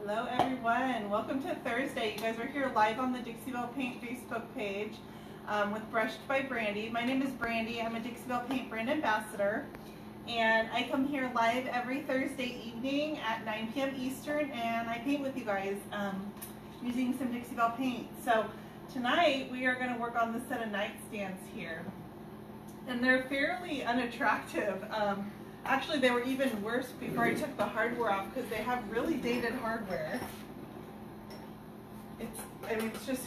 Hello everyone, welcome to Thursday. You guys are here live on the Dixie Belle Paint Facebook page with Brushed by Brandy. My name is Brandy. I'm a Dixie Belle Paint brand ambassador, and I come here live every Thursday evening at 9 p.m. Eastern, and I paint with you guys using some Dixie Belle paint. So tonight we are going to work on this set of nightstands here, and they're fairly unattractive. Actually, they were even worse before I took the hardware off because they have really dated hardware. It's just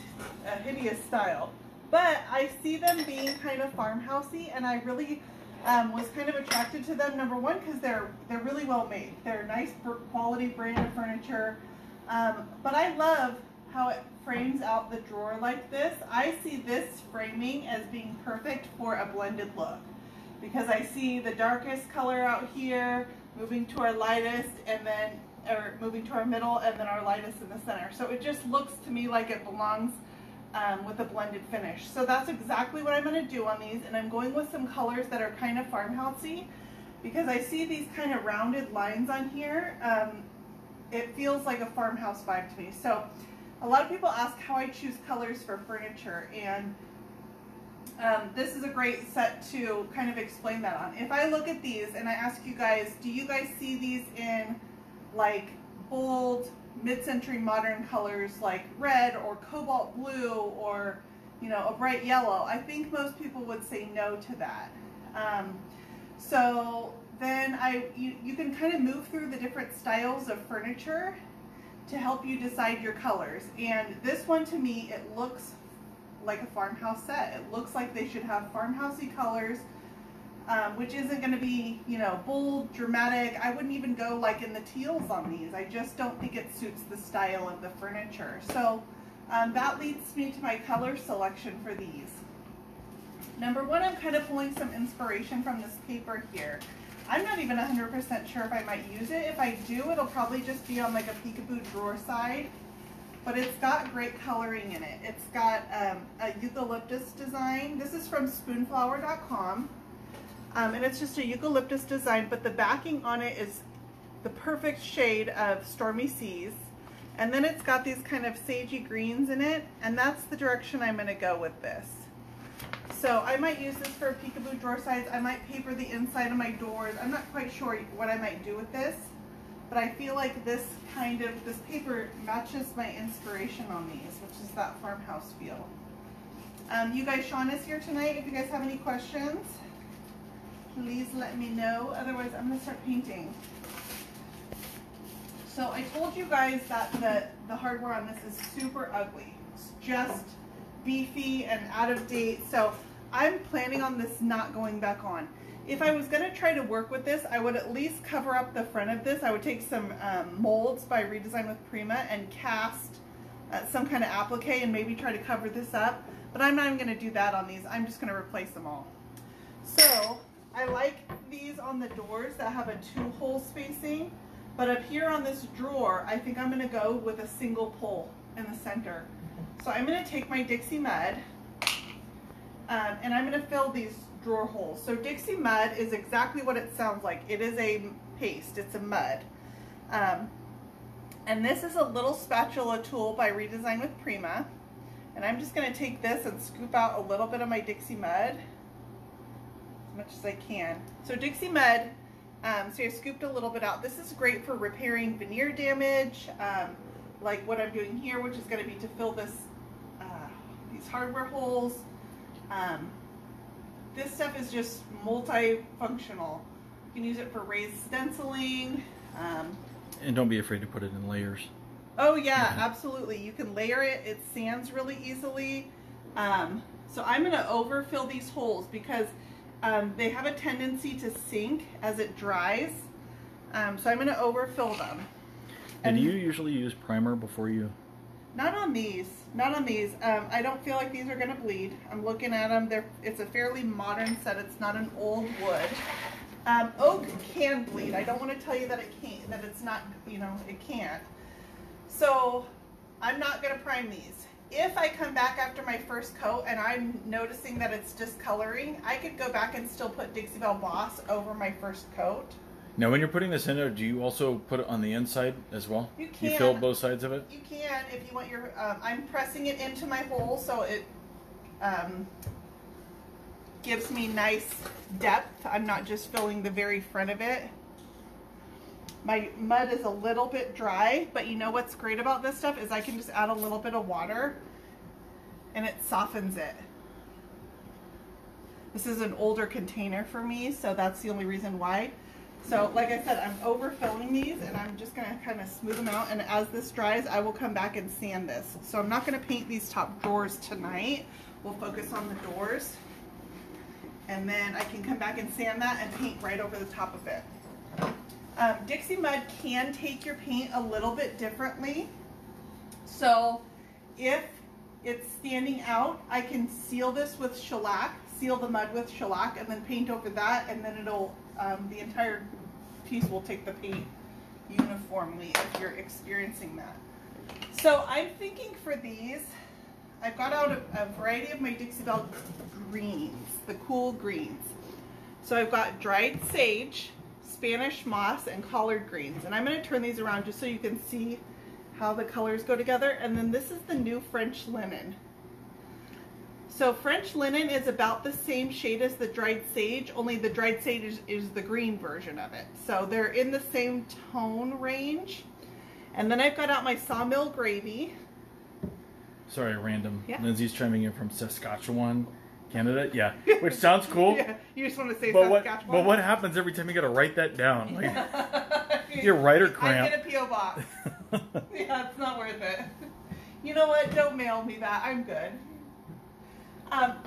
a hideous style. But I see them being kind of farmhousey, and I really was kind of attracted to them. Number one, because they're really well made. They're nice quality brand of furniture. But I love how it frames out the drawer like this. I see this framing as being perfect for a blended look, because I see the darkest color out here moving to our lightest, and then moving to our middle, and then our lightest in the center. So it just looks to me like it belongs with a blended finish. So that's exactly what I'm going to do on these, and I'm going with some colors that are kind of farmhousey, because I see these kind of rounded lines on here. It feels like a farmhouse vibe to me. So a lot of people ask how I choose colors for furniture, and this is a great set to kind of explain that on. If I look at these and I ask you guys, do you guys see these in like bold mid-century modern colors like red or cobalt blue or, you know, a bright yellow? I think most people would say no to that. So then you can kind of move through the different styles of furniture to help you decide your colors. And this one, to me, it looks like a farmhouse set. It looks like they should have farmhousey colors, which isn't going to be, you know, bold, dramatic. I wouldn't even go like in the teals on these. I just don't think it suits the style of the furniture. So that leads me to my color selection for these. Number one, I'm kind of pulling some inspiration from this paper here. I'm not even 100% sure if I might use it. If I do, it'll probably just be on like a peekaboo drawer side. But it's got great coloring in it. It's got a eucalyptus design. This is from spoonflower.com. And it's just a eucalyptus design, but the backing on it is the perfect shade of Stormy Seas. And then it's got these kind of sagey greens in it, and that's the direction I'm gonna go with this. So I might use this for peekaboo drawer sides. I might paper the inside of my doors. I'm not quite sure what I might do with this, but I feel like this paper matches my inspiration on these, which is that farmhouse feel. You guys, Sean is here tonight. If you guys have any questions, please let me know. Otherwise, I'm gonna start painting. So I told you guys that the hardware on this is super ugly. It's just beefy and out of date. So I'm planning on this not going back on. If I was going to try to work with this, I would at least cover up the front of this. I would take some molds by Redesign with Prima and cast some kind of applique and maybe try to cover this up. But I'm not even going to do that on these. I'm just going to replace them all. So I like these on the doors that have a 2-hole spacing. But up here on this drawer, I think I'm going to go with a single pull in the center. So I'm going to take my Dixie Mud and I'm going to fill these drawer holes. So Dixie Mud is exactly what it sounds like. It is a paste. It's a mud. And this is a little spatula tool by Redesign with Prima. And I'm just going to take this and scoop out a little bit of my Dixie Mud, as much as I can. So Dixie Mud, so I scooped a little bit out. This is great for repairing veneer damage, like what I'm doing here, which is going to be to fill this, these hardware holes. This stuff is just multifunctional. You can use it for raised stenciling. And don't be afraid to put it in layers. Oh yeah, absolutely. You can layer it. It sands really easily. So I'm going to overfill these holes because they have a tendency to sink as it dries. So I'm going to overfill them. And do you usually use primer before you? Not on these. Not on these. I don't feel like these are going to bleed. I'm looking at them. It's a fairly modern set. It's not an old wood. Oak can bleed. I don't want to tell you that it can't, that it's not, you know, it can't. So I'm not going to prime these. If I come back after my first coat and I'm noticing that it's discoloring, I could go back and still put Dixie Belle Boss over my first coat Now, when you're putting this in there, do you also put it on the inside as well? You can. You fill both sides of it? You can if you want your, I'm pressing it into my hole so it gives me nice depth. I'm not just filling the very front of it. My mud is a little bit dry, but you know what's great about this stuff is I can just add a little bit of water and it softens it. This is an older container for me, so that's the only reason why. So like I said, I'm overfilling these and I'm just gonna kind of smooth them out, and as this dries, I will come back and sand this. So I'm not gonna paint these top drawers tonight. We'll focus on the doors. And then I can come back and sand that and paint right over the top of it. Dixie Mud can take your paint a little bit differently. So if it's standing out, I can seal this with shellac, seal the mud with shellac, and then paint over that, and then it'll, the entire piece will take the paint uniformly if you're experiencing that. So I'm thinking for these, I've got out a variety of my Dixie Belle greens, the cool greens. So I've got dried sage, Spanish moss, and collard greens. And I'm going to turn these around just so you can see how the colors go together. And then this is the new French linen. So French linen is about the same shade as the dried sage, only the dried sage is the green version of it. So they're in the same tone range. And then I've got out my Sawmill Gravy. Sorry, random. Yeah. Lindsay's chiming in from Saskatchewan, Canada. Yeah, which sounds cool. Yeah, you just want to say but Saskatchewan. But what happens every time you got to write that down? Like, your writer cramp. I get a P.O. box. Yeah, it's not worth it. You know what? Don't mail me that. I'm good.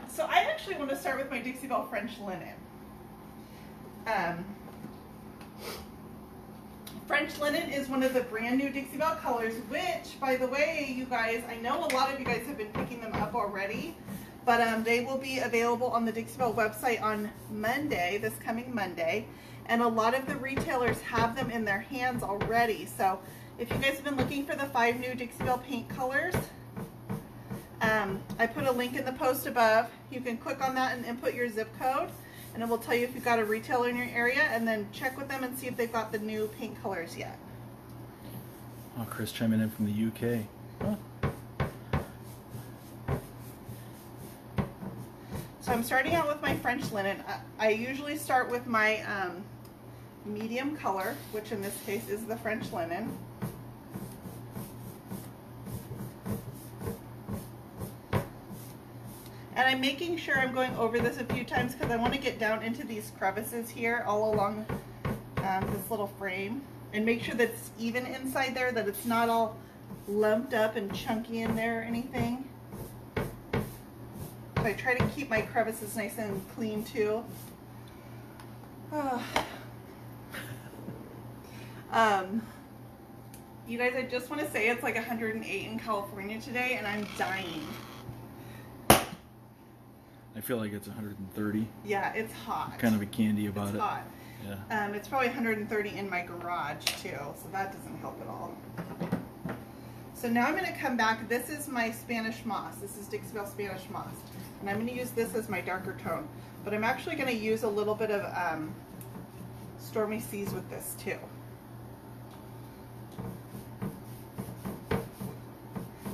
So I actually want to start with my Dixie Belle French linen. French linen is one of the brand new Dixie Belle colors, which, by the way, you guys, I know a lot of you guys have been picking them up already, but they will be available on the Dixie Belle website on Monday, this coming Monday, and a lot of the retailers have them in their hands already. So if you guys have been looking for the 5 new Dixie Belle paint colors, I put a link in the post above. You can click on that and input your zip code, and it will tell you if you've got a retailer in your area, and then check with them and see if they've got the new paint colors yet. Oh, Chris chiming in from the UK. Huh. So I'm starting out with my French linen. I usually start with my medium color, which in this case is the French linen. And I'm making sure I'm going over this a few times because I want to get down into these crevices here all along this little frame, and make sure that it's even inside there, that it's not all lumped up and chunky in there or anything. So I try to keep my crevices nice and clean too. You guys, I just want to say it's like 108 in California today, and I'm dying. I feel like it's 130. Yeah, it's hot. Kind of a candy about it. It's hot. Yeah. It's probably 130 in my garage too, so that doesn't help at all. So now I'm going to come back. This is my Spanish moss. This is Dixie Belle Spanish moss. And I'm going to use this as my darker tone. But I'm actually going to use a little bit of Stormy Seas with this too.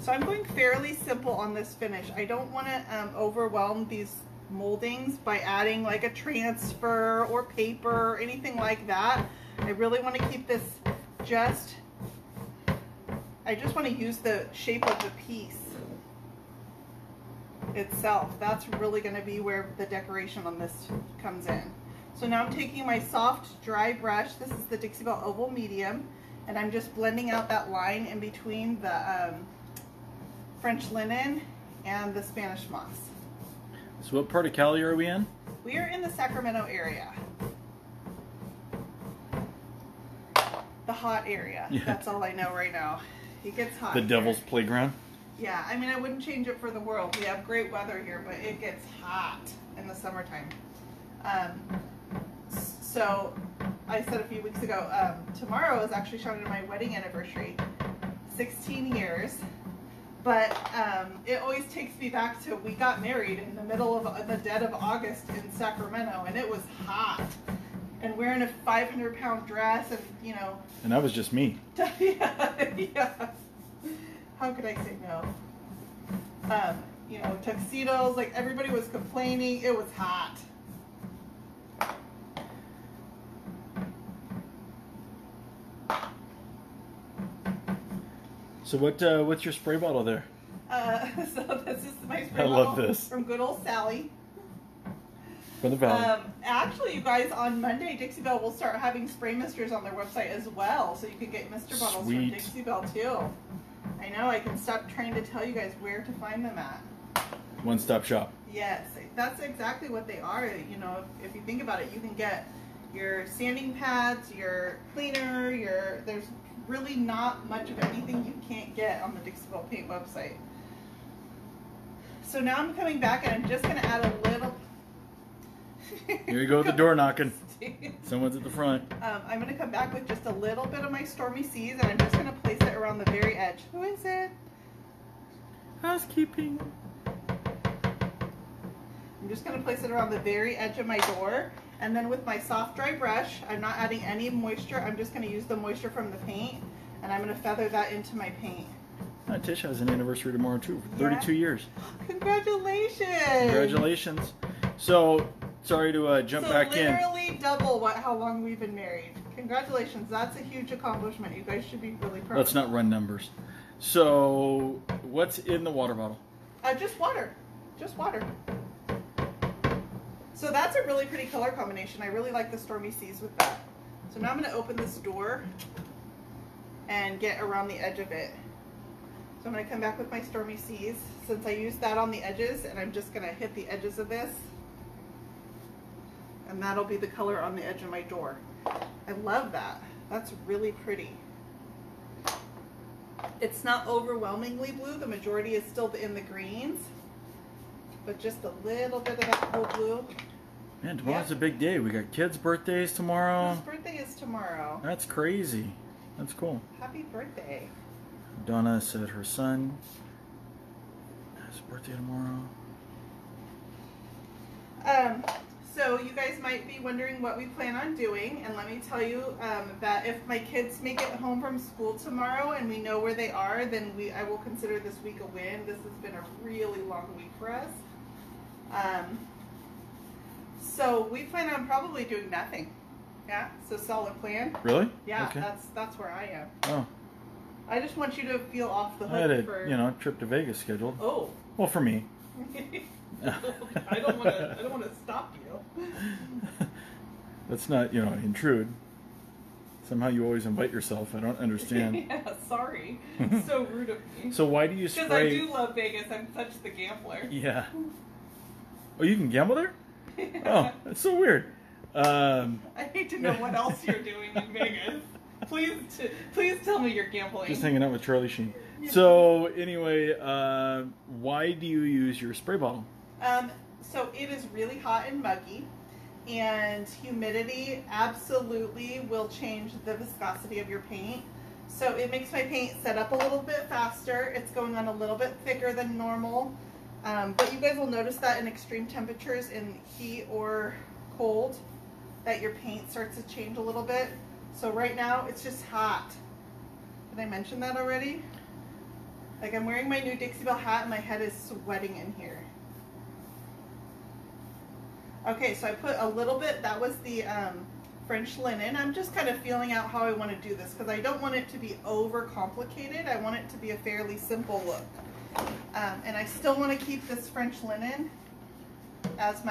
So I'm going fairly simple on this finish. I don't want to overwhelm these moldings by adding like a transfer or paper or anything like that. I really want to keep this just, I just want to use the shape of the piece itself. That's really going to be where the decoration on this comes in. So now I'm taking my soft dry brush. This is the Dixie Belle Oval Medium, and I'm just blending out that line in between the French linen and the Spanish moss. So what part of Cali are we in? We are in the Sacramento area. The hot area. Yeah. That's all I know right now. It gets hot. The here. Devil's Playground? Yeah, I mean, I wouldn't change it for the world. We have great weather here, but it gets hot in the summertime. So I said a few weeks ago, tomorrow is actually showing my wedding anniversary. 16 years. But it always takes me back to, we got married in the middle of the dead of August in Sacramento, and it was hot. and wearing a 500-pound dress, and you know. And that was just me. Yeah. How could I say no? You know, tuxedos, like everybody was complaining. It was hot. So what's your spray bottle there? So this is my spray I bottle love this. from good old Sally. For the valley. Actually, you guys, on Monday, Dixie Belle will start having spray misters on their website as well, so you can get mister bottles from Sweet. Dixie Belle too. I know, I can stop trying to tell you guys where to find them at. One-stop shop. Yes, that's exactly what they are. You know, if you think about it, you can get your sanding pads, your cleaner, there's really not much of anything you can't get on the Dixie Belle Paint website. So now I'm coming back and I'm just going to add a little... Here you go with the door knocking. Someone's at the front. I'm going to come back with just a little bit of my Stormy Seas, and I'm just going to place it around the very edge. Who is it? Housekeeping. I'm just going to place it around the very edge of my door, and then with my soft dry brush, I'm not adding any moisture. I'm just going to use the moisture from the paint, and I'm going to feather that into my paint. Tish has an anniversary tomorrow too. 32 years. Congratulations! Congratulations. So, sorry to jump back in. Literally double how long we've been married. Congratulations. That's a huge accomplishment. You guys should be really proud. Let's not run numbers. So, what's in the water bottle? Just water. Just water. So that's a really pretty color combination. I really like the Stormy Seas with that. So now I'm going to open this door and get around the edge of it. So I'm going to come back with my Stormy Seas, since I used that on the edges, and I'm just going to hit the edges of this. And that'll be the color on the edge of my door. I love that. That's really pretty. It's not overwhelmingly blue. The majority is still in the greens, but just a little bit of that cool blue. Man, tomorrow's a big day. We got kids' birthdays tomorrow. His birthday is tomorrow. That's crazy. That's cool. Happy birthday. Donna said her son has a birthday tomorrow. So you guys might be wondering what we plan on doing, and let me tell you that if my kids make it home from school tomorrow and we know where they are, then I will consider this week a win. This has been a really long week for us. So we plan on probably doing nothing. Yeah, so solid plan. Really? Yeah, okay. that's where I am. Oh. I just want you to feel off the hook. I had a for trip to Vegas scheduled. Oh. Well, for me. I don't want to stop you. Let's not intrude. Somehow you always invite yourself. I don't understand. Yeah, sorry. So rude of me. So why do you spray? Because I do love Vegas. I'm such the gambler. Yeah. Oh, you can gamble there? Oh, that's so weird. I hate to know what else you're doing in Vegas. Please tell me you're gambling. Just hanging out with Charlie Sheen. So anyway, why do you use your spray bottle? So it is really hot and muggy, and humidity absolutely will change the viscosity of your paint. So it makes my paint set up a little bit faster. It's going on a little bit thicker than normal. But you guys will notice that in extreme temperatures, in heat or cold, that your paint starts to change a little bit. So right now it's just hot. Did I mention that already? Like, I'm wearing my new Dixie Belle hat and my head is sweating in here. Okay, so I put a little bit, that was the French linen. I'm just kind of feeling out how I want to do this, because I don't want it to be over complicated. I want it to be a fairly simple look. And I still want to keep this French linen as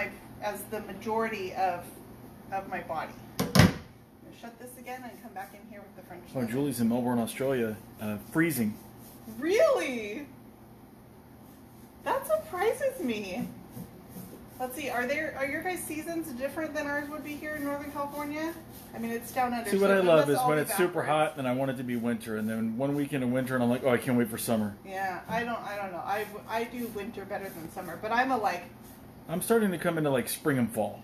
the majority of my body. I'm going to shut this again and come back in here with the French linen. Oh, Julie's in Melbourne, Australia, freezing. Really? That surprises me. Let's see, are your guys' seasons different than ours would be here in Northern California? I mean, it's down under. See, what I love is when it's backwards. super hot, then I want it to be winter, and then one weekend of winter, and I'm like, oh, I can't wait for summer. Yeah, I don't know. I do winter better than summer, but I'm starting to come into like spring and fall.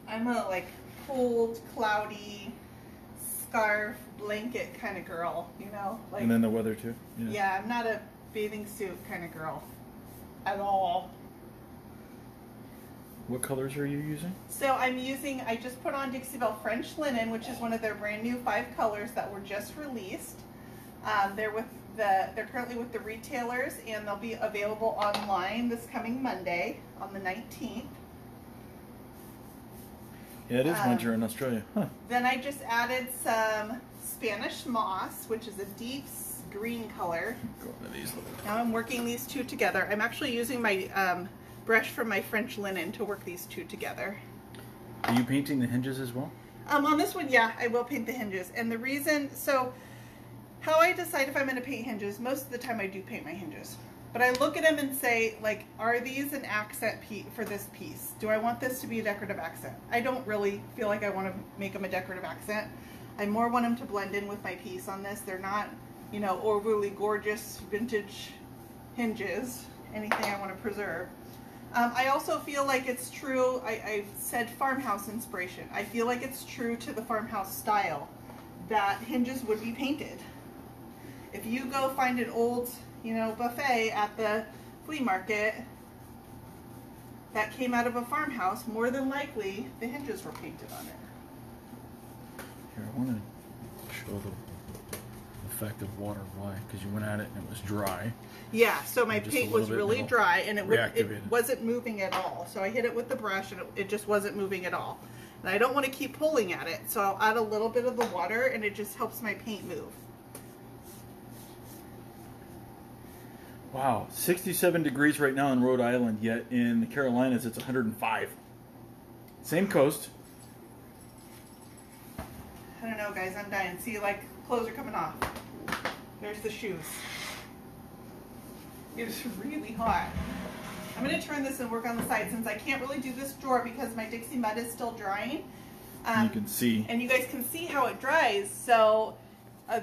I'm a cold, cloudy, scarf, blanket kind of girl, like. And then the weather too. Yeah, I'm not a bathing suit kind of girl, at all. What colors are you using? So I just put on Dixie Belle French Linen, which is one of their brand new 5 colors that were just released. They're currently with the retailers, and they'll be available online this coming Monday on the 19th. Yeah, it is winter in Australia. Huh. Then I just added some Spanish Moss, which is a deep green color. Go into these. Now I'm working these two together. I'm actually using my brush from my French Linen to work these two together. Are you painting the hinges as well? On this one, yeah, I will paint the hinges. And the reason, so how I decide if I'm going to paint hinges, most of the time I do paint my hinges. But I look at them and say, like, are these an accent for this piece? Do I want this to be a decorative accent? I don't really feel like I want to make them a decorative accent. I more want them to blend in with my piece on this. They're not, you know, overly gorgeous vintage hinges, anything I want to preserve. I also feel like it's true, I said farmhouse inspiration. I feel like it's true to the farmhouse style that hinges would be painted. If you go find an old, you know, buffet at the flea market that came out of a farmhouse, more than likely the hinges were painted on it. Here, I want to show the effect of water. Why? Because you went at it and it was dry. Yeah, so my Just paint a was little bit really and dry, and it reactivated. wasn't moving at all. So I hit it with the brush, and it just wasn't moving at all. And I don't want to keep pulling at it, so I'll add a little bit of the water, and it just helps my paint move. Wow, 67 degrees right now in Rhode Island, yet in the Carolinas it's 105. Same coast. I don't know, guys, I'm dying. See, like, clothes are coming off. There's the shoes. It's really hot. I'm going to turn this and work on the side since I can't really do this drawer because my Dixie Mud is still drying. You can see. And you guys can see how it dries. So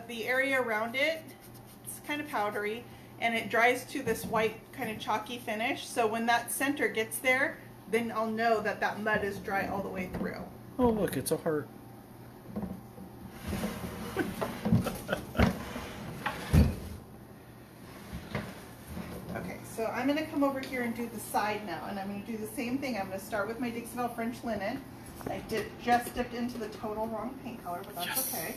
the area around it, it's kind of powdery, and it dries to this white kind of chalky finish. So when that center gets there, then I'll know that that mud is dry all the way through. Oh, look, it's a heart. Okay, so I'm going to come over here and do the side now, and I'm going to do the same thing. I'm going to start with my Dixie Belle French Linen. I just dipped into the total wrong paint color, but that's okay.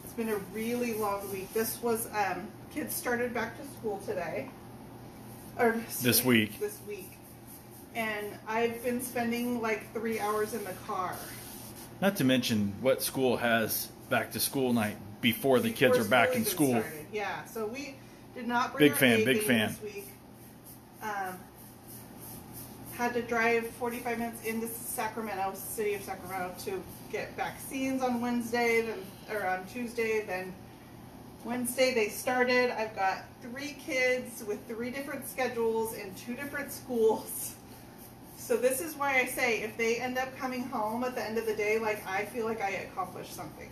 It's been a really long week. This was, kids started back to school today. Or This week. This week. And I've been spending like 3 hours in the car. Not to mention what school has back to school night before the kids are back in school. Started. Yeah, so we did not bring Big our fan, A big game fan. this week. Had to drive 45 minutes into Sacramento, city of Sacramento, to get vaccines on Wednesday, or on Tuesday. Then Wednesday they started. I've got 3 kids with 3 different schedules in 2 different schools. So this is why I say if they end up coming home at the end of the day, like, I feel like I accomplished something.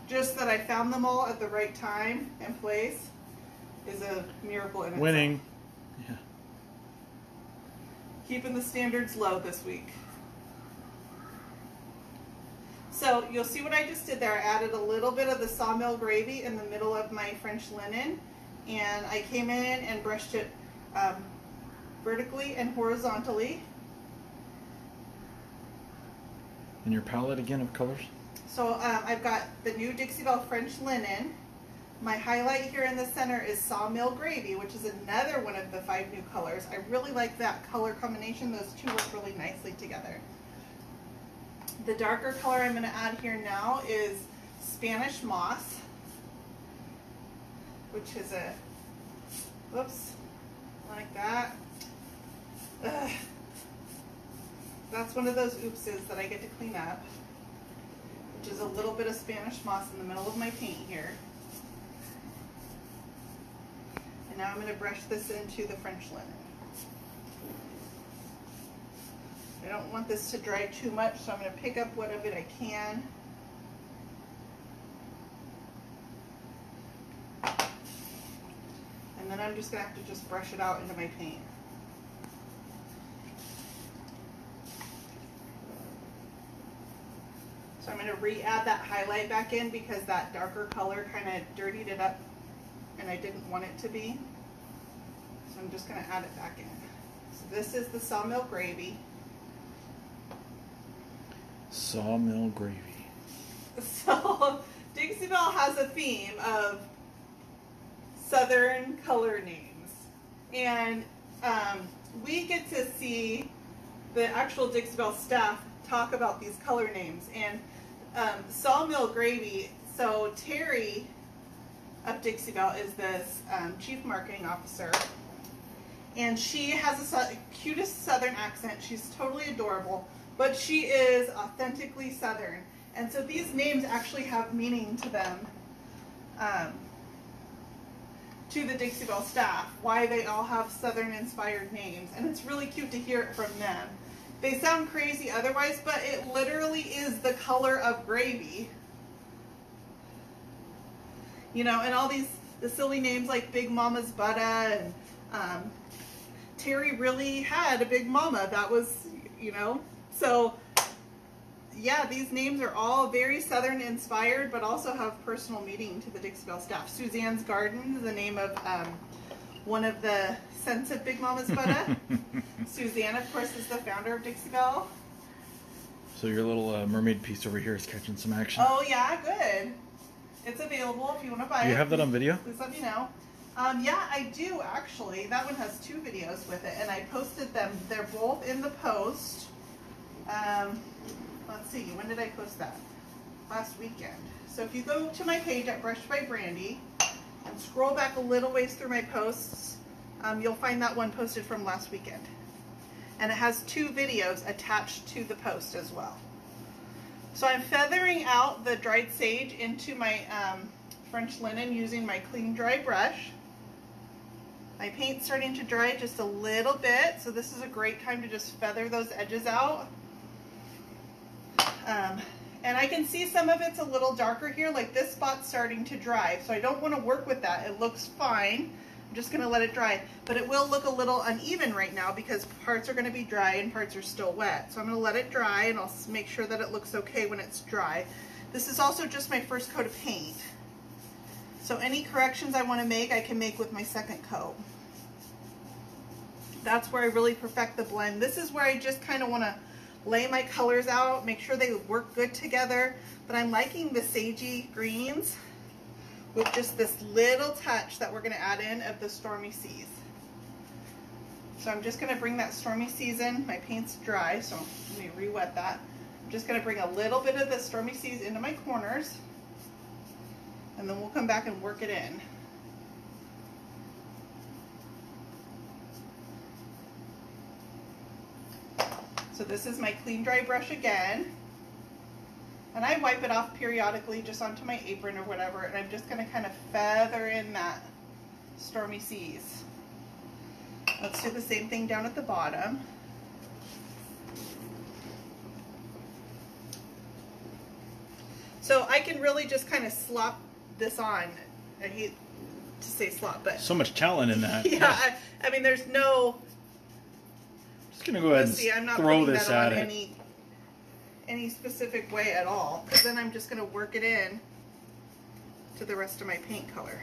Just that I found them all at the right time and place is a miracle in itself. Winning. Yeah. Keeping the standards low this week. So you'll see what I just did there. I added a little bit of the sawmill gravy in the middle of my French linen, and I came in and brushed it vertically and horizontally. And your palette again of colors? So I've got the new Dixie Belle French Linen. My highlight here in the center is Sawmill Gravy, which is another one of the 5 new colors. I really like that color combination. Those two work really nicely together. The darker color I'm going to add here now is Spanish Moss, which is a, whoops, like that. Ugh. That's one of those oopses that I get to clean up, which is a little bit of Spanish Moss in the middle of my paint here. And now I'm going to brush this into the French linen. I don't want this to dry too much, so I'm going to pick up what of it I can. And then I'm just going to have to just brush it out into my paint. So I'm going to re-add that highlight back in because that darker color kind of dirtied it up and I didn't want it to be. So I'm just going to add it back in. So this is the Sawmill Gravy. Sawmill Gravy. So Dixie Belle has a theme of Southern color names. And we get to see the actual Dixie Belle staff talk about these color names. And Sawmill Gravy, so Terry of Dixie Belle is this chief marketing officer. And she has the cutest Southern accent. She's totally adorable, but she is authentically Southern. And so these names actually have meaning to them, to the Dixie Belle staff, why they all have Southern inspired names. And it's really cute to hear it from them. They sound crazy otherwise, but it literally is the color of gravy. You know, and all the silly names like Big Mama's Butter, and Terry really had a Big Mama. That was, you know, so yeah, these names are all very Southern inspired, but also have personal meaning to the Dixie Belle staff. Suzanne's Garden is the name of one of the scents of Big Mama's Butter. Suzanne, of course, is the founder of Dixie Belle. So your little mermaid piece over here is catching some action. Oh yeah, good. It's available if you want to buy it. Do you have that on video? Please let me know. Yeah, I do actually. That one has 2 videos with it, and I posted them. They're both in the post. Let's see, when did I post that? Last weekend. So if you go to my page at Brushed by Brandy and scroll back a little ways through my posts, you'll find that one posted from last weekend. And it has 2 videos attached to the post as well. So I'm feathering out the dried sage into my French linen using my clean dry brush. My paint's starting to dry just a little bit, so this is a great time to just feather those edges out. And I can see some of it's a little darker here, like this spot's starting to dry, so I don't want to work with that. It looks fine. I'm just going to let it dry, but it will look a little uneven right now because parts are going to be dry and parts are still wet. So I'm going to let it dry, and I'll make sure that it looks okay when it's dry. This is also just my first coat of paint. So any corrections I want to make, I can make with my second coat. That's where I really perfect the blend. This is where I just kind of want to lay my colors out, make sure they work good together. But I'm liking the sagey greens with just this little touch that we're going to add in of the Stormy Seas. So I'm just going to bring that Stormy Seas in. My paint's dry, so let me re-wet that. I'm just going to bring a little bit of the Stormy Seas into my corners, and then we'll come back and work it in. So this is my clean dry brush again. And I wipe it off periodically just onto my apron or whatever, and I'm just going to kind of feather in that Stormy Seas. Let's do the same thing down at the bottom. So I can really just kind of slop this on. I hate to say slop, but... So much talent in that. Yeah, I mean, there's no... Just going to go ahead and throw this at it. Any specific way at all, because then I'm just going to work it in to the rest of my paint color.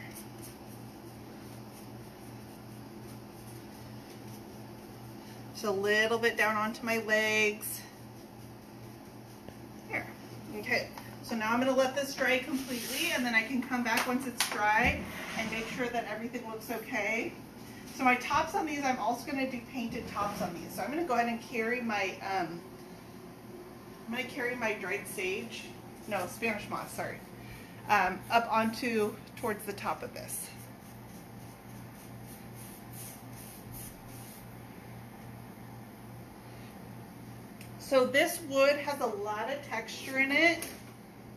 So a little bit down onto my legs. Here. Okay, so now I'm going to let this dry completely, and then I can come back once it's dry and make sure that everything looks okay. So my tops on these, I'm also going to do painted tops on these. So I'm going to go ahead and carry my dried sage, no, Spanish moss, sorry, up onto towards the top of this. So this wood has a lot of texture in it.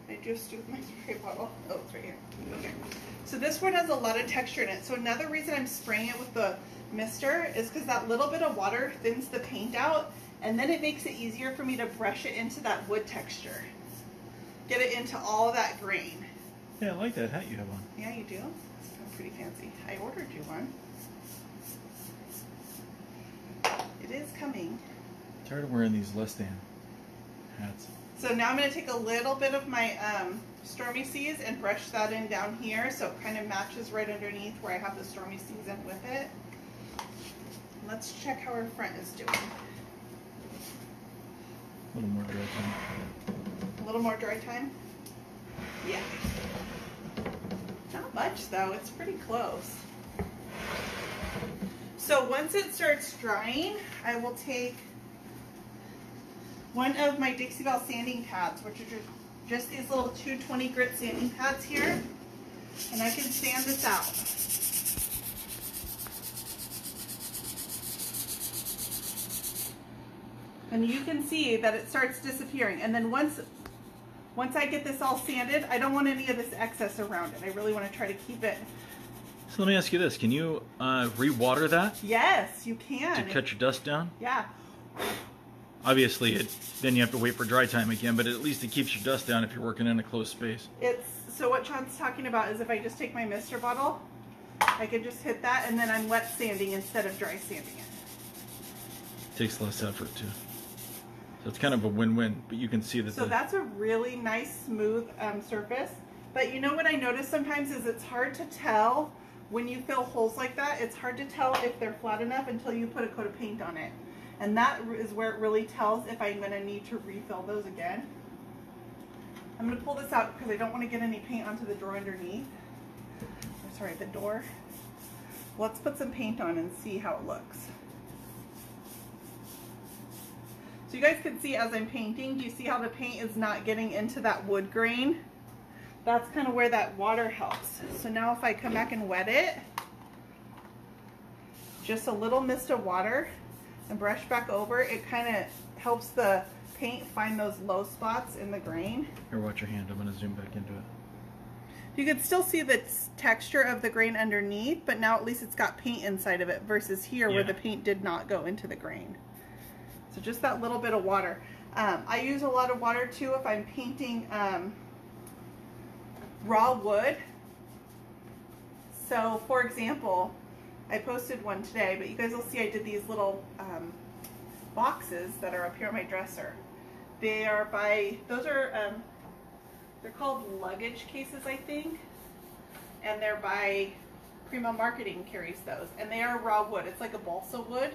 I just do my spray bottle. Oh, it's right here. Okay. So this wood has a lot of texture in it. So another reason I'm spraying it with the mister is because that little bit of water thins the paint out, and then it makes it easier for me to brush it into that wood texture. Get it into all that grain. Yeah, I like that hat you have on. Yeah, you do? It's pretty fancy. I ordered you one. It is coming. Tired of wearing these less than hats. So now I'm going to take a little bit of my Stormy Seas and brush that in down here so it kind of matches right underneath where I have the Stormy Seas in with it. let's check how our front is doing. A little more dry time. A little more dry time? Yeah. Not much though, it's pretty close. So once it starts drying, I will take one of my Dixie Belle sanding pads, which are just these little 220 grit sanding pads here, and I can sand this out. And you can see that it starts disappearing. And then once I get this all sanded, I don't want any of this excess around it. I really want to try to keep it. So let me ask you this: can you re-water that Yes, you can. to cut your dust down? Yeah. Obviously, then you have to wait for dry time again, but at least it keeps your dust down if you're working in a closed space. So what Sean's talking about is if I just take my mister bottle, I can just hit that, and then I'm wet sanding instead of dry sanding it. Takes less effort too. So it's kind of a win-win, but you can see that. So that's a really nice smooth surface. But you know what I notice sometimes is it's hard to tell when you fill holes like that. It's hard to tell if they're flat enough until you put a coat of paint on it. And that is where it really tells if I'm going to need to refill those again. I'm going to pull this out because I don't want to get any paint onto the drawer underneath. Or sorry, the door. Let's put some paint on and see how it looks. So you guys can see as I'm painting, do you see how the paint is not getting into that wood grain? That's kind of where that water helps. So now if I come back and wet it, just a little mist of water and brush back over, it kind of helps the paint find those low spots in the grain. Here, watch your hand. I'm going to zoom back into it. You can still see the texture of the grain underneath, but now at least it's got paint inside of it versus here where the paint did not go into the grain. So just that little bit of water. I use a lot of water too if I'm painting raw wood. So for example, I posted one today, but you guys will see I did these little boxes that are up here on my dresser. They are they're called luggage cases, I think, and they're by Primo Marketing carries those, and they are raw wood. It's like a balsa wood.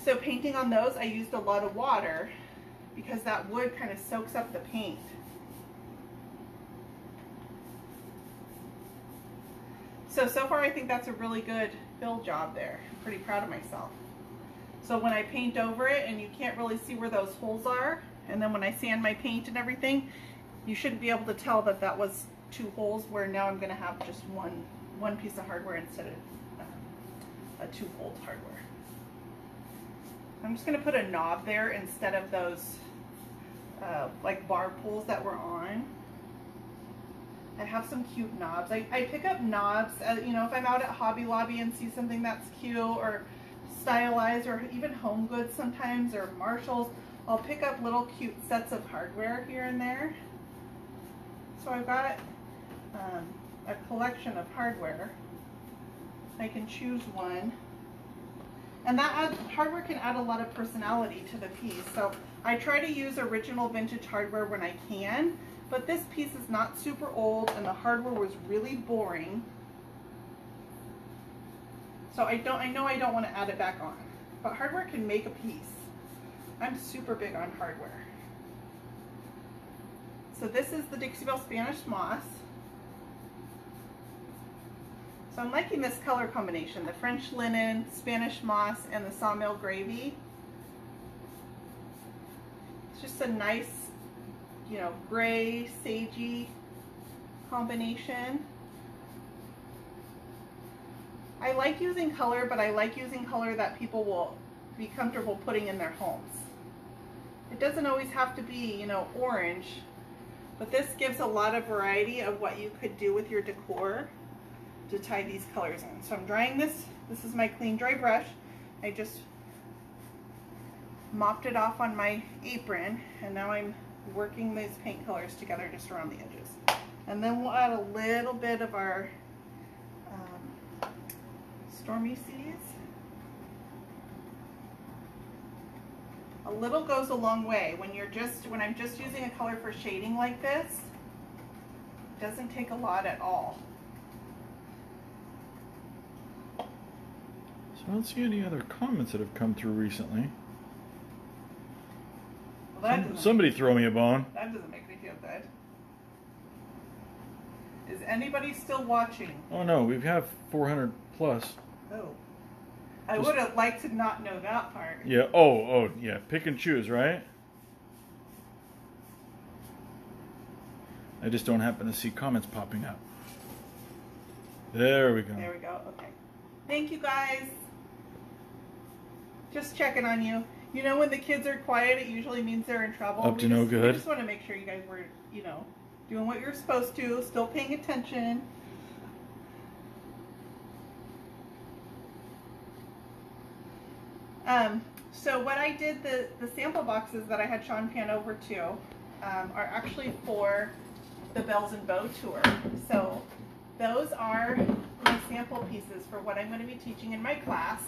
So painting on those, I used a lot of water because that wood kind of soaks up the paint. So far I think that's a really good build job there. I'm pretty proud of myself. So when I paint over it and you can't really see where those holes are, and then when I sand my paint and everything, you shouldn't be able to tell that that was 2 holes, where now I'm going to have just one piece of hardware instead of a 2-hole hardware. I'm just going to put a knob there instead of those like bar pulls that were on. I have some cute knobs. I pick up knobs, you know, if I'm out at Hobby Lobby and see something that's cute or stylized, or even Home Goods sometimes, or Marshalls, I'll pick up little cute sets of hardware here and there. So I've got a collection of hardware. I can choose one. And that hardware can add a lot of personality to the piece. So I try to use original vintage hardware when I can, but this piece is not super old and the hardware was really boring. So I know I don't want to add it back on, but hardware can make a piece. I'm super big on hardware. So this is the Dixie Belle Spanish Moss. So I'm liking this color combination, the French linen, Spanish moss, and the sawmill gravy. It's just a nice, you know, gray, sagey combination. I like using color, but I like using color that people will be comfortable putting in their homes. It doesn't always have to be, you know, orange, but this gives a lot of variety of what you could do with your decor to tie these colors in. So I'm drying this. This is my clean dry brush. I just mopped it off on my apron, and now I'm working these paint colors together just around the edges. And then we'll add a little bit of our Stormy Seas. A little goes a long way. When I'm just using a color for shading like this, it doesn't take a lot at all. So I don't see any other comments that have come through recently. Well, Somebody throw me a bone. that doesn't make me feel good. Is anybody still watching? Oh no, we have 400 plus. Oh. I would have liked to not know that part. Yeah, oh, yeah, pick and choose, right? I just don't happen to see comments popping up. There we go. There we go, okay. Thank you guys. Just checking on you. You know, when the kids are quiet, it usually means they're in trouble. Up to no good. We just want to make sure you guys were, you know, doing what you're supposed to, still paying attention. So what I did, the sample boxes that I had Sean pan over to are actually for the Bells and Bow tour. So those are my sample pieces for what I'm going to be teaching in my class.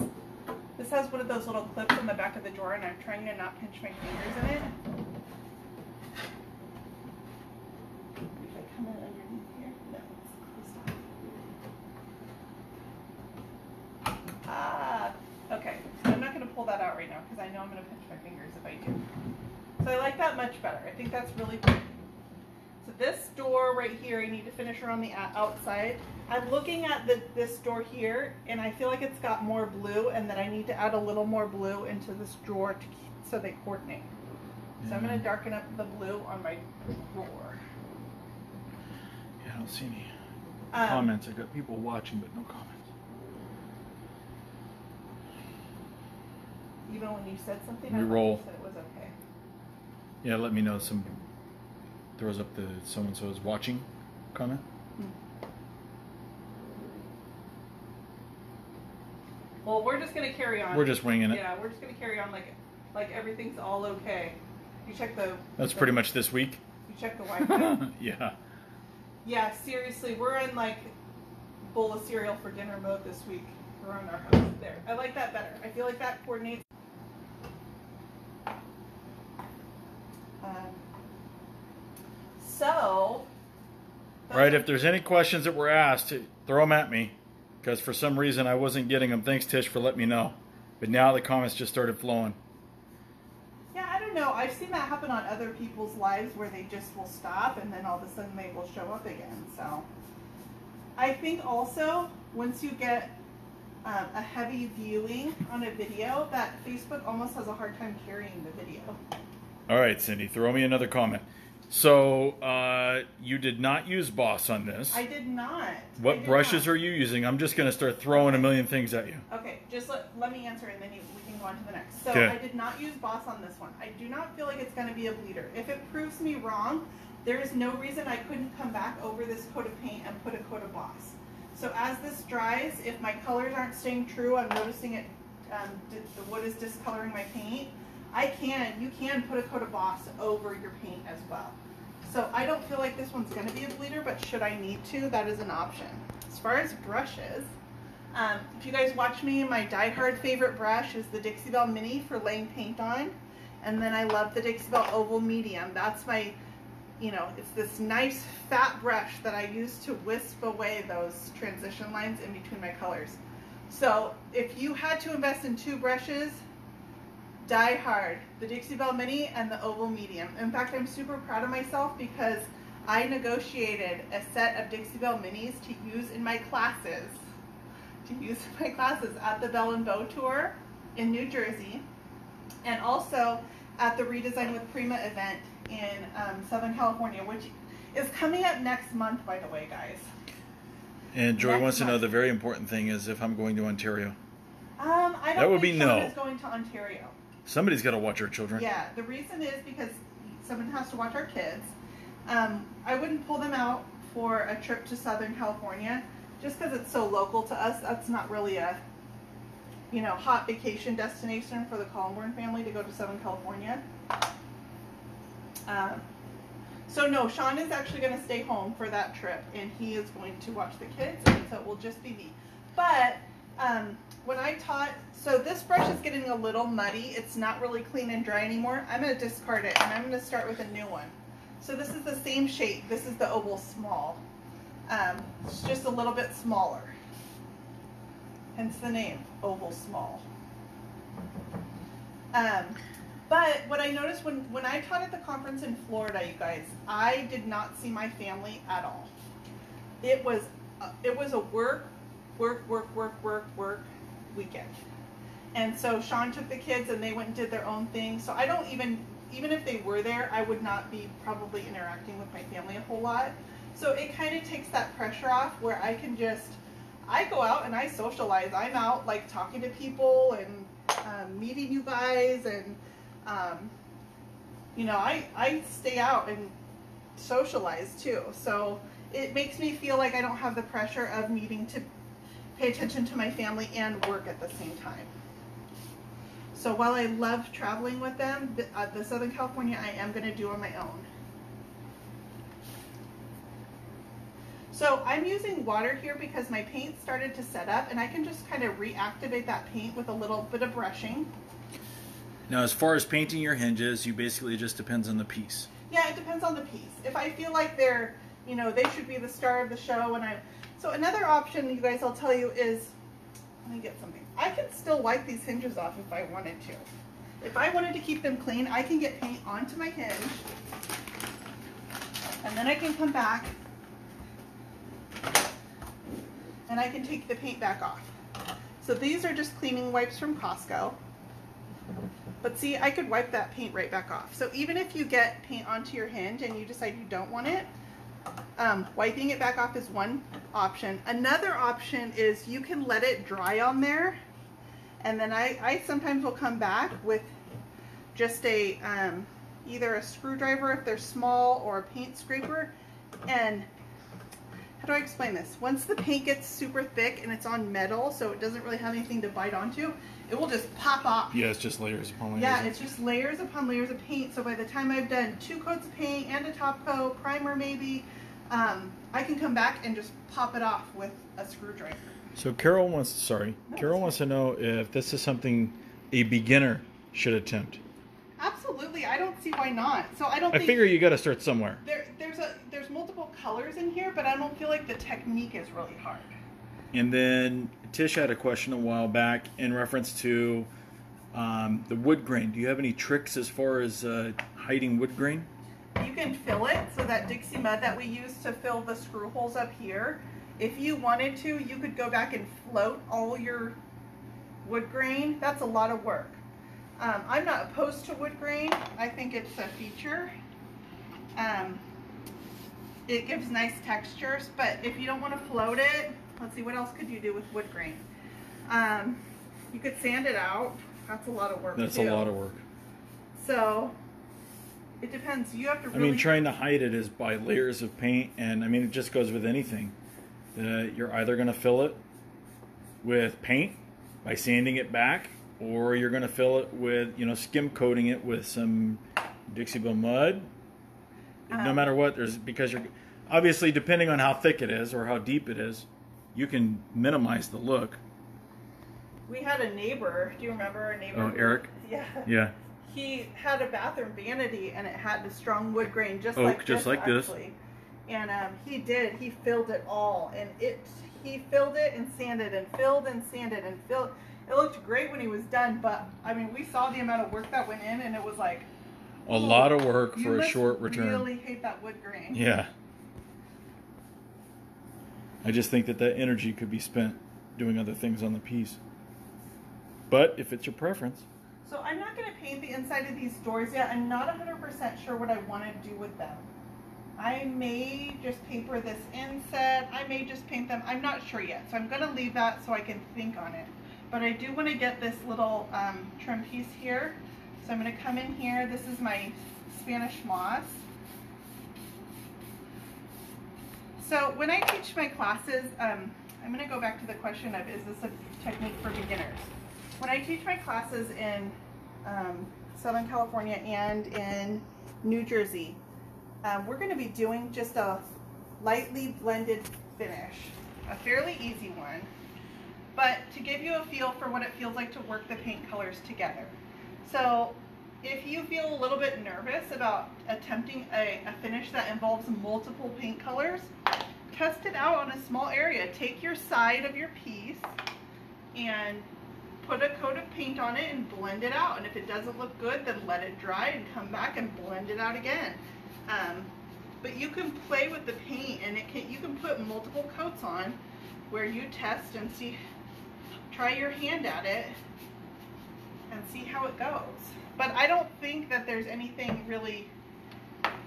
This has one of those little clips on the back of the drawer, and I'm trying to not pinch my fingers in it. If I come in underneath here, no, it's closed off. Ah, okay. I'm not going to pull that out right now because I know I'm going to pinch my fingers if I do. So I like that much better. I think that's really good. So this door right here, I need to finish around the outside. I'm looking at this door here, and I feel like it's got more blue, and that I need to add a little more blue into this drawer so they coordinate. So I'm going to darken up the blue on my drawer. Yeah, I don't see any comments. I got people watching, but no comments. Even when you said something, We I thought roll. you said it was okay. Yeah, let me know. Some throws up the so-and-so is watching comment. Well, we're just going to carry on. We're just winging it. Yeah, we're just going to carry on like everything's all okay. You check the... That's pretty much this week. You check the Wi-Fi? Yeah. Yeah, seriously, we're in like bowl of cereal for dinner mode this week around our house. There. I like that better. I feel like that coordinates. So... Right, if there's any questions that were asked, throw them at me. Because for some reason I wasn't getting them. Thanks, Tish, for letting me know. But now the comments just started flowing. Yeah, I don't know. I've seen that happen on other people's lives where they just will stop and then all of a sudden they will show up again. So I think also once you get a heavy viewing on a video, that Facebook almost has a hard time carrying the video. All right, Cindy, throw me another comment. So, you did not use Boss on this. I did not. What brushes are you using? I'm just going to start throwing a million things at you. Okay, just let me answer and then we can go on to the next. So Okay. I did not use Boss on this one. I do not feel like it's going to be a bleeder. If it proves me wrong, there is no reason I couldn't come back over this coat of paint and put a coat of Boss. So as this dries, if my colors aren't staying true, I'm noticing it, the wood is discoloring my paint, you can put a coat of Boss over your paint as well. So I don't feel like this one's going to be a bleeder, but should I need to, that is an option. As far as brushes, if you guys watch me, my die-hard favorite brush is the Dixie Belle Mini for laying paint on. And then I love the Dixie Belle Oval Medium. That's my, it's this nice fat brush that I use to wisp away those transition lines in between my colors. So if you had to invest in two brushes, Die Hard, the Dixie Belle Mini, and the Oval Medium. In fact, I'm super proud of myself because I negotiated a set of Dixie Belle Minis to use in my classes. At the Belle and Bow tour in New Jersey, and also at the Redesign with Prima event in Southern California, which is coming up next month, by the way, guys. And Joy wants to know the very important thing is if I'm going to Ontario. I don't think Sean is going to Ontario. Somebody's got to watch our children. Yeah, the reason is because someone has to watch our kids. I wouldn't pull them out for a trip to Southern California just because it's so local to us. That's not really a, hot vacation destination for the Collenborn family to go to Southern California. So no, Sean is actually going to stay home for that trip, and he is going to watch the kids, and so it will just be me. But when I taught, so this brush is getting a little muddy. It's not really clean and dry anymore. I'm going to discard it, and I'm going to start with a new one. So this is the same shape. This is the Oval Small. It's just a little bit smaller. hence the name, oval small. But what I noticed when I taught at the conference in Florida, you guys, I did not see my family at all. It was a work weekend. And so Sean took the kids and they went and did their own thing. So I don't even if they were there, I would not be probably interacting with my family a whole lot. So it kind of takes that pressure off where I can I go out and I socialize. I'm out like talking to people and meeting you guys, and you know, I stay out and socialize too. So it makes me feel like I don't have the pressure of needing to pay attention to my family and work at the same time. So while I love traveling with them, the Southern California I am going to do on my own. So I'm using water here because my paint started to set up, and I can just kind of reactivate that paint with a little bit of brushing. Now, as far as painting your hinges, you basically just depends on the piece. Yeah, it depends on the piece. If I feel like they're, you know, they should be the star of the show, so another option, you guys, I'll tell you is, let me get something. I can still wipe these hinges off if I wanted to. If I wanted to keep them clean, I can get paint onto my hinge, and then I can come back and I can take the paint back off. So these are just cleaning wipes from Costco. But see, I could wipe that paint right back off. So even if you get paint onto your hinge and you decide you don't want it, wiping it back off is one option. Another option is you can let it dry on there, and then I sometimes will come back with just a either a screwdriver if they're small or a paint scraper. And how do I explain this? Once the paint gets super thick and it's on metal, so it doesn't really have anything to bite onto, it will just pop off. Yeah, it's just layers upon layers. Yeah, it's just layers upon layers of paint. So by the time I've done 2 coats of paint and a top coat, primer maybe, I can come back and just pop it off with a screwdriver. So Carol wants to know if this is something a beginner should attempt. Absolutely, I don't see why not. So I figure you got to start somewhere. There's multiple colors in here, but I don't feel like the technique is really hard. And then Tish had a question a while back in reference to the wood grain. Do you have any tricks as far as hiding wood grain? You can fill it, so that Dixie mud that we use to fill the screw holes up here, if you wanted to, you could go back and float all your wood grain. That's a lot of work. I'm not opposed to wood grain. I think it's a feature. It gives nice textures, but if you don't want to float it, let's see, what else could you do with wood grain? You could sand it out. That's a lot of work. That's a lot of work. So it depends. You have to really... trying to hide it is by layers of paint, and it just goes with anything. You're either going to fill it with paint by sanding it back, or you're going to fill it with, skim coating it with some Dixie Belle mud. No matter what, because you're obviously, depending on how thick it is or how deep it is, you can minimize the look. We had a neighbor. Do you remember our neighbor? Oh, Eric? Yeah. Yeah. He had a bathroom vanity, and it had the strong wood grain, just like this. Actually. And he filled it all, and he filled it and sanded and filled and sanded and filled. It looked great when he was done, but we saw the amount of work that went in, and it was like a lot of work for a short return. You really hate that wood grain. Yeah. I just think that energy could be spent doing other things on the piece. But if it's your preference. So I'm not going to paint the inside of these doors yet. I'm not 100% sure what I want to do with them. I may just paper this inset. I may just paint them. I'm not sure yet. So I'm going to leave that so I can think on it. But I do want to get this little trim piece here. So I'm going to come in here. This is my Spanish moss. So when I teach my classes, I'm going to go back to the question of, is this a technique for beginners? When I teach my classes in Southern California and in New Jersey, we're going to be doing just a lightly blended finish, a fairly easy one, but to give you a feel for what it feels like to work the paint colors together. So if you feel a little bit nervous about attempting a finish that involves multiple paint colors, test it out on a small area. Take your side of your piece and put a coat of paint on it and blend it out. And if it doesn't look good, then let it dry and come back and blend it out again. But you can play with the paint, and you can put multiple coats on where you test and see, try your hand at it and see how it goes. But I don't think that there's anything really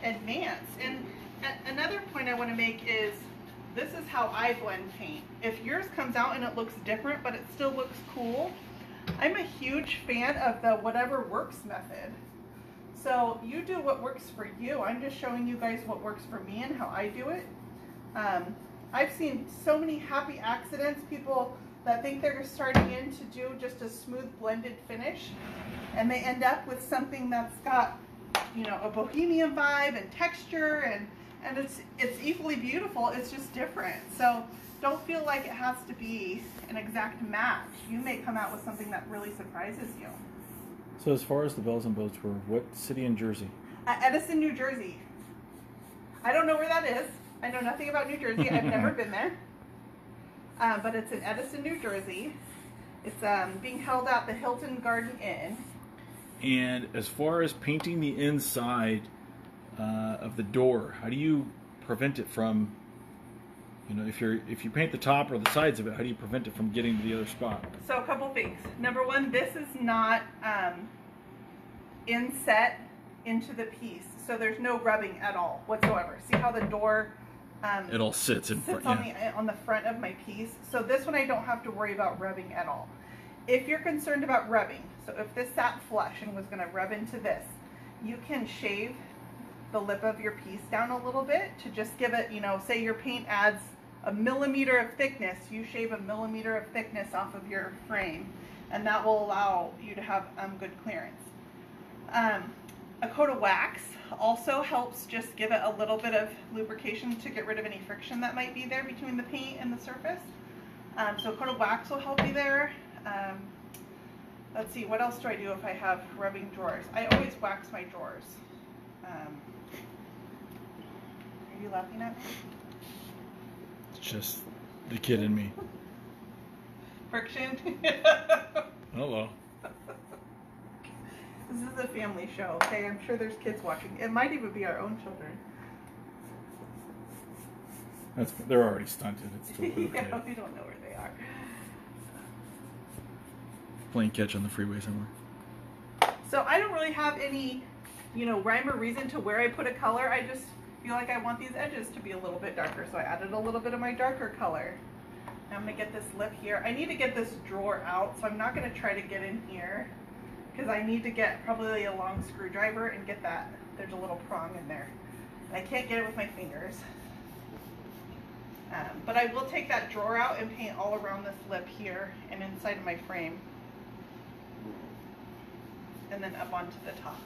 advanced. And another point I want to make is, this is how I blend paint. If yours comes out and it looks different, but it still looks cool, I'm a huge fan of the whatever works method. So you do what works for you. I'm just showing you guys what works for me and how I do it. I've seen so many happy accidents, people that think they're starting in to do just a smooth blended finish, and they end up with something that's got, you know, a bohemian vibe and texture, and it's equally beautiful. It's just different. So don't feel like it has to be an exact match. You may come out with something that really surprises you. So as far as the Bells and Boats were, what city in Jersey? Edison, New Jersey. I don't know where that is. I know nothing about New Jersey. I've never been there. But it's in Edison, New Jersey. It's being held at the Hilton Garden Inn. And as far as painting the inside of the door, how do you prevent it from, you know, if you paint the top or the sides of it, how do you prevent it from getting to the other spot? So a couple things. Number one, this is not inset into the piece, so there's no rubbing at all whatsoever. See how the door it all sits in front, on the front of my piece. So this one I don't have to worry about rubbing at all. If you're concerned about rubbing, so if this sat flush and was going to rub into this, you can shave the lip of your piece down a little bit to just give it, you know, say your paint adds a millimeter of thickness, you shave a millimeter of thickness off of your frame, and that will allow you to have good clearance. A coat of wax also helps just give it a little bit of lubrication to get rid of any friction that might be there between the paint and the surface. So a coat of wax will help you there. Let's see, what else do I do if I have rubbing drawers? I always wax my drawers. Are you laughing at me? It's just the kid in me. Friction? Hello. This is a family show, okay? I'm sure there's kids watching. It might even be our own children. They're already stunted. It's totally okay. Yeah, we don't know where they are. Playing catch on the freeway somewhere. So I don't really have any, you know, rhyme or reason to where I put a color. I just feel like I want these edges to be a little bit darker, so I added a little bit of my darker color. Now I'm gonna get this lip here. I need to get this drawer out, so I'm not gonna try to get in here, because I need to get probably a long screwdriver and get that. There's a little prong in there. And I can't get it with my fingers. But I will take that drawer out and paint all around this lip here and inside of my frame. And then up onto the top.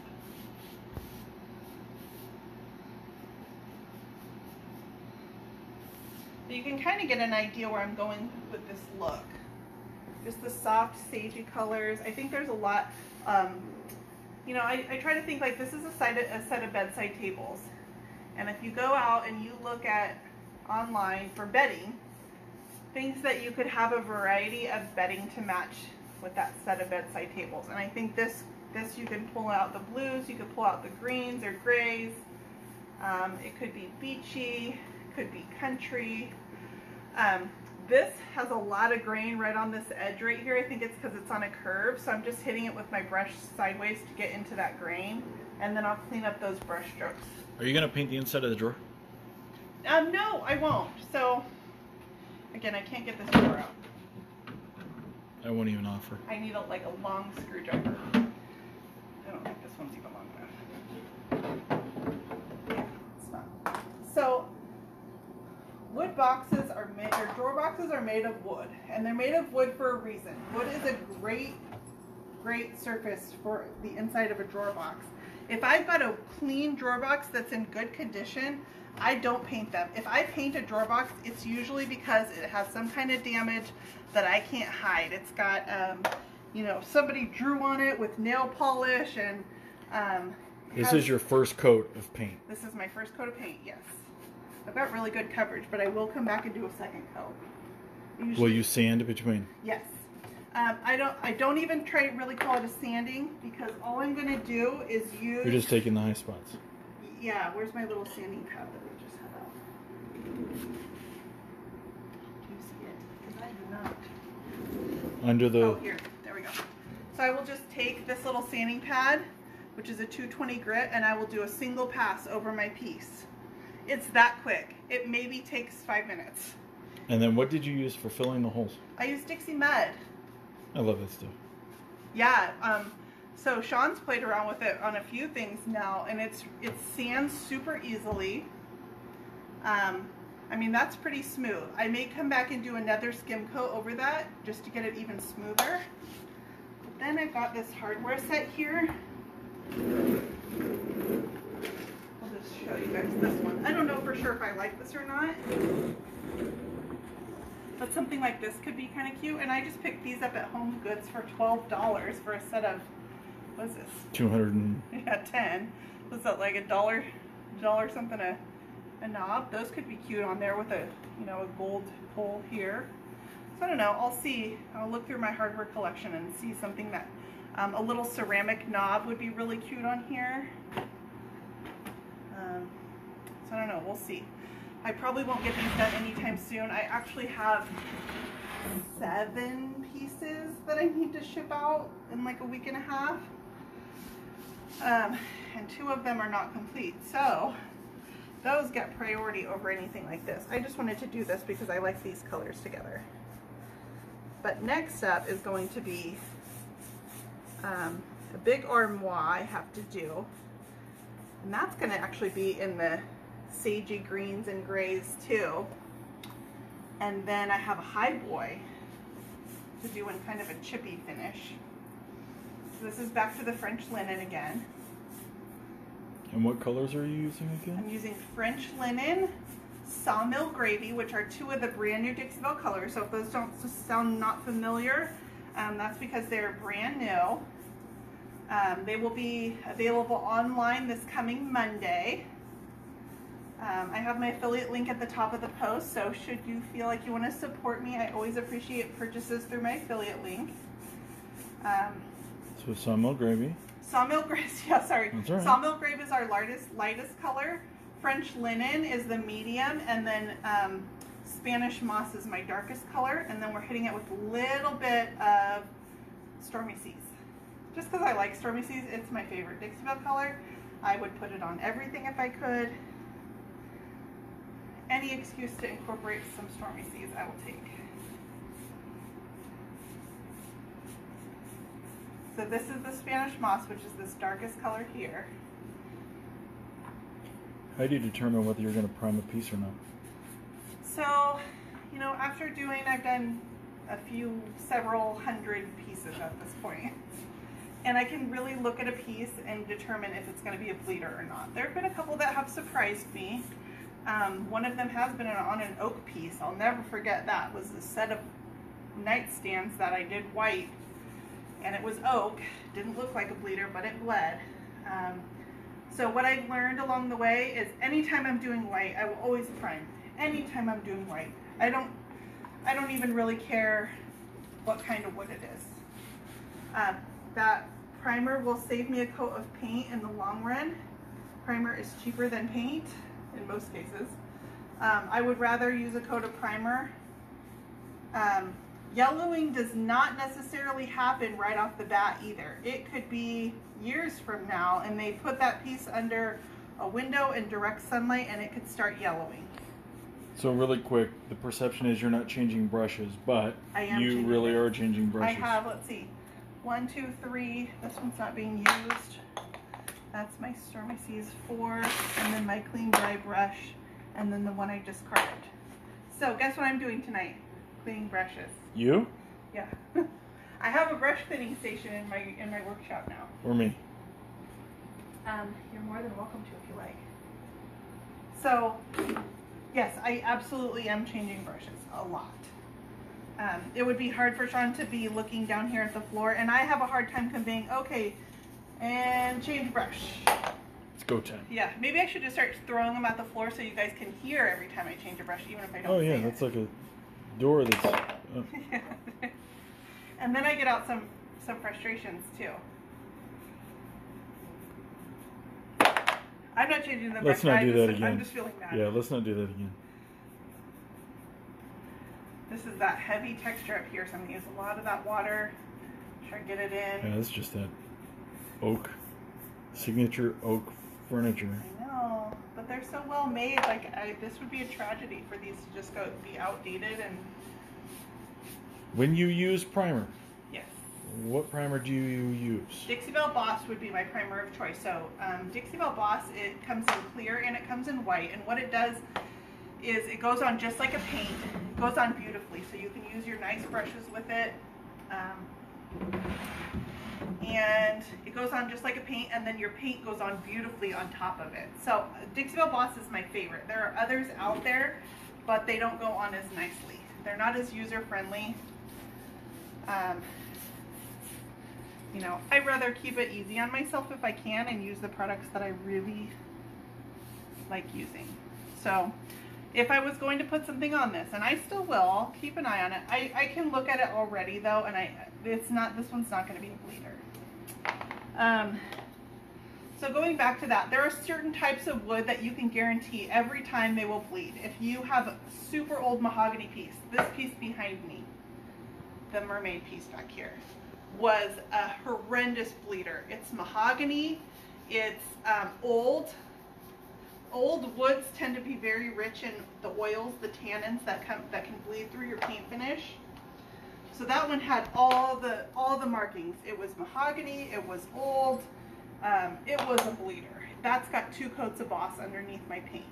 So you can kind of get an idea where I'm going with this look. Just the soft, sagey colors. I think there's a lot, you know, I try to think like this is a set of bedside tables. And if you go out and you look at online for bedding, things that you could have a variety of bedding to match with that set of bedside tables. And I think this you can pull out the blues, you could pull out the greens or grays. It could be beachy, could be country. This has a lot of grain right on this edge right here. I think it's because it's on a curve, so I'm just hitting it with my brush sideways to get into that grain, and then I'll clean up those brush strokes. Are you going to paint the inside of the drawer? No, I won't. So, again, I can't get this drawer out. I won't even offer. I need like a long screwdriver. I don't think this one's even long enough. Yeah, it's not. So, wood boxes are made, or drawer boxes are made of wood, and they're made of wood for a reason. Wood is a great surface for the inside of a drawer box. If I've got a clean drawer box that's in good condition, I don't paint them. If I paint a drawer box, it's usually because it has some kind of damage that I can't hide. It's got, you know, somebody drew on it with nail polish, and this is your first coat of paint. This is my first coat of paint, yes. I've got really good coverage, but I will come back and do a second coat. Will you sand between? Yes. I don't even try to really call it a sanding because all I'm gonna do is use. You're just taking the high spots. Yeah, where's my little sanding pad that we just had out? Do you see it? Because I do not. Under the. Oh, here. There we go. So I will just take this little sanding pad, which is a 220 grit, and I will do a single pass over my piece. It's that quick. It maybe takes 5 minutes. And then what did you use for filling the holes? I use Dixie Mud. I love that stuff. Yeah. So Sean's played around with it on a few things now, and it sands super easily. I mean, that's pretty smooth. I may come back and do another skim coat over that just to get it even smoother. But then I've got this hardware set here. I'll just show you guys this one. I don't know for sure if I like this or not. But something like this could be kind of cute. And I just picked these up at Home Goods for $12 for a set of, what is this? 200 and... Yeah, 10. Was that like $1 something a knob? Those could be cute on there with a, you know, a gold pole here. So I don't know, I'll see. I'll look through my hardware collection and see something that, a little ceramic knob would be really cute on here. So I don't know, we'll see. I probably won't get these done anytime soon. I actually have 7 pieces that I need to ship out in like a week and a half. And 2 of them are not complete. So those get priority over anything like this. I just wanted to do this because I like these colors together. But next up is going to be a big armoire I have to do. And that's going to actually be in the sagey greens and grays too. And then I have a high boy to do in kind of a chippy finish. So this is back to the French linen again. And what colors are you using again? I'm using French linen, Sawmill Gravy, which are 2 of the brand new Dixie-Belle colors. So if those don't sound not familiar, that's because they're brand new. They will be available online this coming Monday. I have my affiliate link at the top of the post, so should you feel like you want to support me, I always appreciate purchases through my affiliate link. So Sawmill Gravy. Sawmill Gravy, yeah, sorry. That's all right. Sawmill Gravy is our lightest color. French Linen is the medium, and then Spanish Moss is my darkest color, and then we're hitting it with a little bit of Stormy Seas. Just because I like Stormy Seas, it's my favorite Dixie-Belle color. I would put it on everything if I could. Any excuse to incorporate some Stormy Seas, I will take. So this is the Spanish Moss, which is this darkest color here. How do you determine whether you're going to prime a piece or not? So, you know, after I've done several hundred pieces at this point. And I can really look at a piece and determine if it's going to be a bleeder or not. There have been a couple that have surprised me. One of them has been on an oak piece. I'll never forget that. It was a set of nightstands that I did white, and it was oak. Didn't look like a bleeder, but it bled. So what I've learned along the way is anytime I'm doing white, I will always prime. Anytime I'm doing white. I don't even really care what kind of wood it is. That primer will save me a coat of paint in the long run. Primer is cheaper than paint in most cases. I would rather use a coat of primer. Yellowing does not necessarily happen right off the bat either. It could be years from now, and they put that piece under a window in direct sunlight and it could start yellowing. So really quick, the perception is you're not changing brushes, but you really are changing brushes. I have, let's see, 1, 2, 3. This one's not being used. That's my Stormy Seas 4, and then my clean dry brush, and then the one I just carved. So guess what I'm doing tonight? Cleaning brushes. You? Yeah. I have a brush cleaning station in my workshop now. Or me? You're more than welcome to if you like. So, yes, I absolutely am changing brushes a lot. It would be hard for Sean to be looking down here at the floor, and I have a hard time conveying, okay, and change brush. It's go time. Yeah, maybe I should just start throwing them at the floor so you guys can hear every time I change a brush, even if I don't Oh yeah, say that's it. like a door that's... And then I get out some frustrations too. I'm not changing the brush. Let's not do that again. I'm just feeling bad. Yeah, let's not do that again. This is that heavy texture up here, so I'm going to use a lot of that water. Try to get it in. Yeah, that's just that oak, signature oak furniture. I know, but they're so well made. Like, this would be a tragedy for these to just be outdated. And when you use primer, yes. What primer do you use? Dixie Belle Boss would be my primer of choice. So Dixie Belle Boss, it comes in clear and it comes in white. And what it does is it goes on just like a paint. It goes on beautifully. So you can use your nice brushes with it. And it goes on just like a paint, and then your paint goes on beautifully on top of it. So Dixie Belle Boss is my favorite. There are others out there, but they don't go on as nicely. They're not as user-friendly. You know, I'd rather keep it easy on myself if I can and use the products that I really like using. So if I was going to put something on this, and I still will, I'll keep an eye on it. I can look at it already though, and this one's not going to be a bleeder. So going back to that, there are certain types of wood that you can guarantee every time they will bleed. If you have a super old mahogany piece, this piece behind me, the mermaid piece back here, was a horrendous bleeder. It's mahogany, it's old. Old woods tend to be very rich in the oils, the tannins that can bleed through your paint finish. So that one had all the markings. It was mahogany, it was old, it was a bleeder. That's got 2 coats of Boss underneath my paint,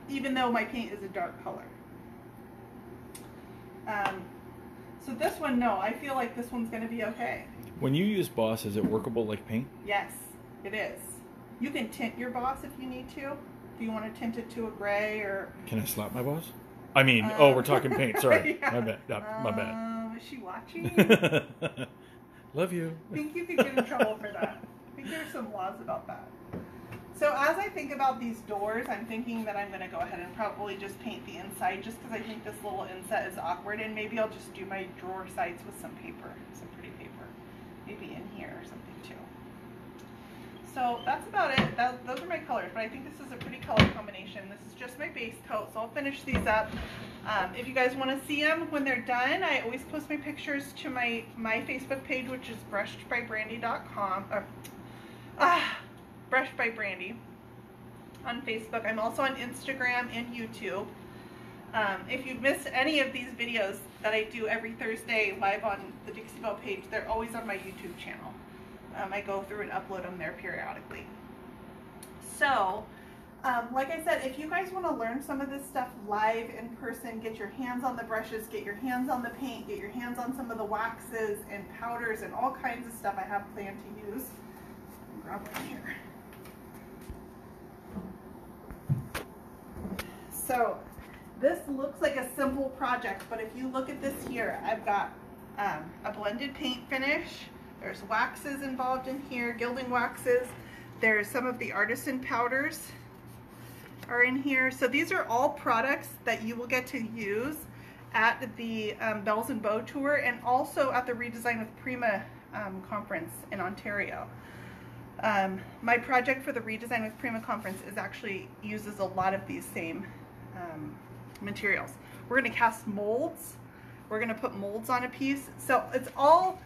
even though my paint is a dark color. So this one, no, I feel like this one's going to be okay. When you use Boss, is it workable like paint? Yes, it is. You can tint your Boss if you need to. If you want to tint it to a gray or... Can I slap my Boss? I mean, oh, we're talking paint. Sorry. Yeah. My bad. My bad. Is she watching? Love you. I think you could get in trouble for that. I think there's some laws about that. So as I think about these doors, I'm thinking that I'm going to go ahead and probably just paint the inside just because I think this little inset is awkward, and maybe I'll just do my drawer sides with some paper, some pretty paper. Maybe in here or something too. So that's about it. Those are my colors, but I think this is a pretty color combination. This is just my base coat, so I'll finish these up. If you guys want to see them when they're done, I always post my pictures to my Facebook page, which is brushedbybrandy.com. Brushed by Brandy on Facebook. I'm also on Instagram and YouTube. If you've missed any of these videos that I do every Thursday live on the Dixie Belle page, they're always on my YouTube channel. I go through and upload them there periodically. So, like I said, if you guys want to learn some of this stuff live in person, get your hands on the brushes, get your hands on the paint, get your hands on some of the waxes and powders and all kinds of stuff I have planned to use. Grab one here. So this looks like a simple project, but if you look at this here, I've got a blended paint finish. There's waxes involved in here, gilding waxes. There's some of the artisan powders are in here. So these are all products that you will get to use at the Belles and Beaux Tour, and also at the Redesign with Prima conference in Ontario. My project for the Redesign with Prima conference uses a lot of these same materials. We're going to cast molds. We're going to put molds on a piece. So it's all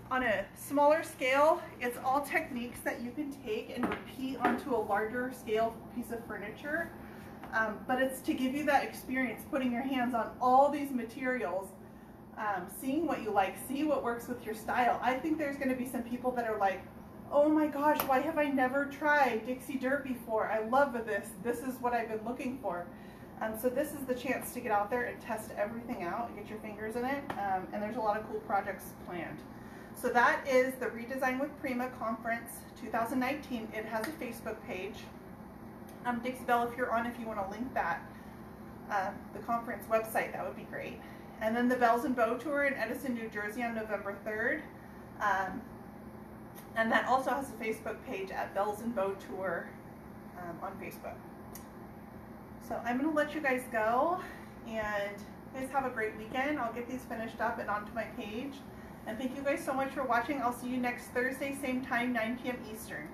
on a smaller scale. It's all techniques that you can take and repeat onto a larger scale piece of furniture. But it's to give you that experience, putting your hands on all these materials, seeing what you like, see what works with your style. I think there's going to be some people that are like, oh my gosh, why have I never tried Dixie Dirt before? I love this. This is what I've been looking for. So this is the chance to get out there and test everything out and get your fingers in it. And there's a lot of cool projects planned. So that is the Redesign with Prima Conference 2019. It has a Facebook page. Dixie Belle, if you're on, if you want to link that, the conference website, that would be great. And then the Belles and Beaux Tour in Edison, New Jersey on November 3rd. And that also has a Facebook page at Belles and Beaux Tour on Facebook. So I'm going to let you guys go, and you guys have a great weekend. I'll get these finished up and onto my page, And thank you guys so much for watching. I'll see you next Thursday, same time, 9 p.m. Eastern.